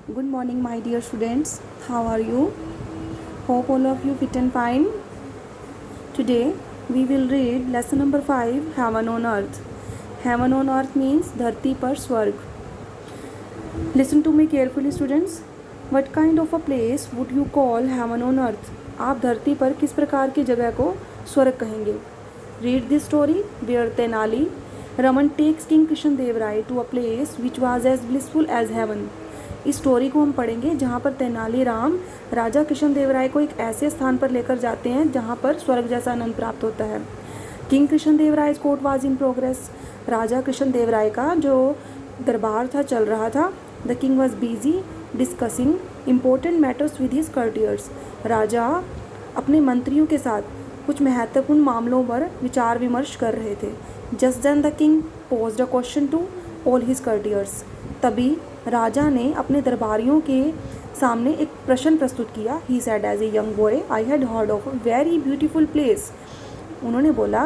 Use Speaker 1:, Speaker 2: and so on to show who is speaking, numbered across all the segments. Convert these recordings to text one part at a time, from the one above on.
Speaker 1: Good morning, my dear students. How are you? Hope all of you fit and fine. Today we will read lesson number 5, Heaven on Earth. Heaven on Earth means धरती पर स्वर्ग. Listen to me carefully, students. What kind of a place would you call heaven on earth? आप धरती पर किस प्रकार की जगह को स्वर्ग कहेंगे? Read this story where Tenali Raman takes King Krishndev Rai to a place which was as blissful as heaven. इस स्टोरी को हम पढ़ेंगे जहाँ पर तेनाली राम राजा कृष्णदेव राय को एक ऐसे स्थान पर लेकर जाते हैं जहाँ पर स्वर्ग जैसा आनंद प्राप्त होता है. King Krishnadeva Raya court was in progress. राजा कृष्णदेव राय का जो दरबार था चल रहा था. The king was busy discussing important matters with his courtiers. राजा अपने मंत्रियों के साथ कुछ महत्वपूर्ण मामलों पर विचार विमर्श कर रहे थे. Just then the king posed a question to all his courtiers. तभी राजा ने अपने दरबारियों के सामने एक प्रश्न प्रस्तुत किया. He said as a young boy I had heard of a very beautiful place. उन्होंने बोला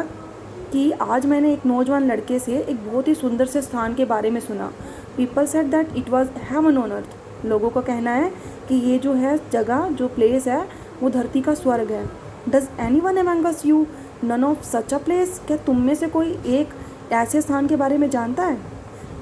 Speaker 1: कि आज मैंने एक नौजवान लड़के से एक बहुत ही सुंदर से स्थान के बारे में सुना. People said that it was heaven on earth. लोगों का कहना है कि ये जो है जगह जो प्लेस है वो धरती का स्वर्ग है. Does anyone among us you know of such a place. क्या तुम में से कोई एक ऐसे स्थान के बारे में जानता है?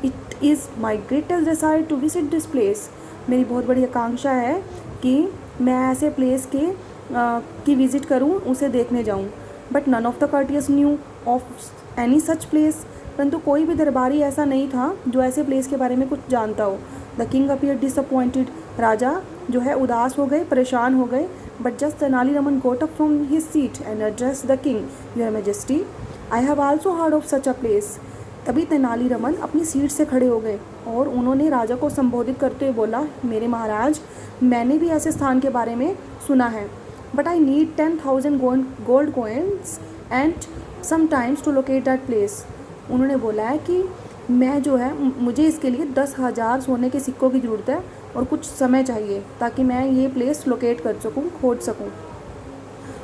Speaker 1: It is my greatest desire to visit this place. मेरी बहुत बड़ी आकांक्षा है कि मैं ऐसे प्लेस की विज़िट करूं, उसे देखने जाऊं. But none of the courtiers knew of any such place. परंतु कोई भी दरबारी ऐसा नहीं था जो ऐसे प्लेस के बारे में कुछ जानता हो. The king appear disappointed. राजा जो है उदास हो गए, परेशान हो गए. But just Tenali Raman got up from his seat and address the king. Your majesty I have also heard of such a place. तभी तेनाली रमन अपनी सीट से खड़े हो गए और उन्होंने राजा को संबोधित करते हुए बोला, मेरे महाराज, मैंने भी ऐसे स्थान के बारे में सुना है. But I need 10,000 gold coins and some times to locate that place. उन्होंने बोला है कि मैं जो है मुझे इसके लिए 10,000 सोने के सिक्कों की ज़रूरत है और कुछ समय चाहिए ताकि मैं ये प्लेस लोकेट कर सकूँ, खोज सकूँ.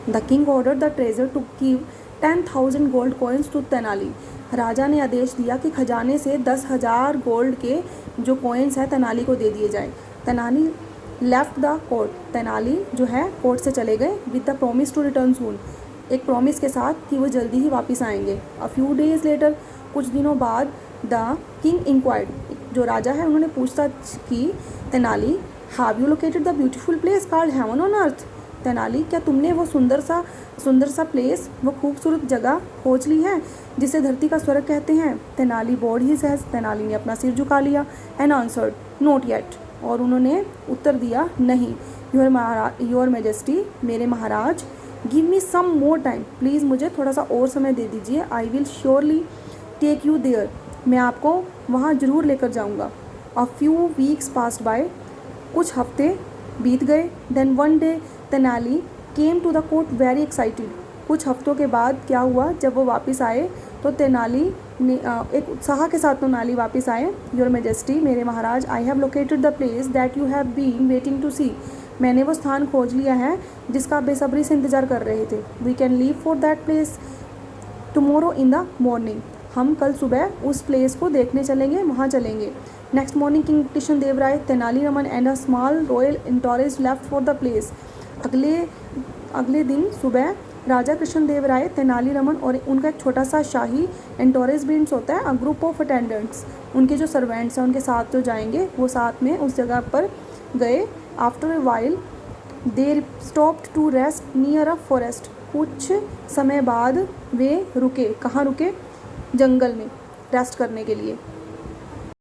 Speaker 1: The king order the treasure to give 10,000 gold coins to Tenali. राजा ने आदेश दिया कि खजाने से 10,000 गोल्ड के जो कॉइन्स हैं तेनाली को दे दिए जाएं. Tenali left the court. Tenali जो है कोर्ट से चले गए with the promise to return soon. एक प्रॉमिस के साथ कि वो जल्दी ही वापस आएंगे. अ फ्यू डेज लेटर, कुछ दिनों बाद, द किंग इंक्वायर्ड. जो राजा है उन्होंने पूछताछ की. Tenali have you located the beautiful place called heaven on earth. Tenali, क्या तुमने वो सुंदर सा प्लेस, वो खूबसूरत जगह खोज ली है जिसे धरती का स्वर्ग कहते हैं? तेनाली बोर्ड ही सहज. तेनाली ने अपना सिर झुका लिया. And answered not yet. और उन्होंने उत्तर दिया, नहीं. योर मैजेस्टी, मेरे महाराज, give me some more time. Please मुझे थोड़ा सा और समय दे दीजिए. I will surely take you there. मैं आपको वहाँ ज़रूर लेकर जाऊँगा. A few weeks passed by. कुछ हफ्ते बीत गए. Then one day Tenali came to the court very excited. कुछ हफ्तों के बाद क्या हुआ, जब वो वापस आए तो तेनाली ने एक उत्साह के साथ तेनाली वापस आए. योर मैजेस्टी, मेरे महाराज, I have located the place that you have been waiting to see. मैंने वो स्थान खोज लिया है जिसका आप बेसब्री से इंतज़ार कर रहे थे. We can leave for that place tomorrow in the morning. हम कल सुबह उस प्लेस को देखने चलेंगे, वहाँ चलेंगे. Next morning king Krishnadeva Raya, Tenali Raman and a small royal entourage left for the place. अगले दिन सुबह राजा कृष्णदेव राय, तेनाली रमन और उनका एक छोटा सा शाही एंटोरेज बीन्स होता है, अ ग्रुप ऑफ अटेंडेंट्स. उनके जो सर्वेंट्स हैं उनके साथ जो जाएंगे वो साथ में उस जगह पर गए. After a while they stopped to rest near a forest. कुछ समय बाद वे रुके. कहाँ रुके? जंगल में रेस्ट करने के लिए.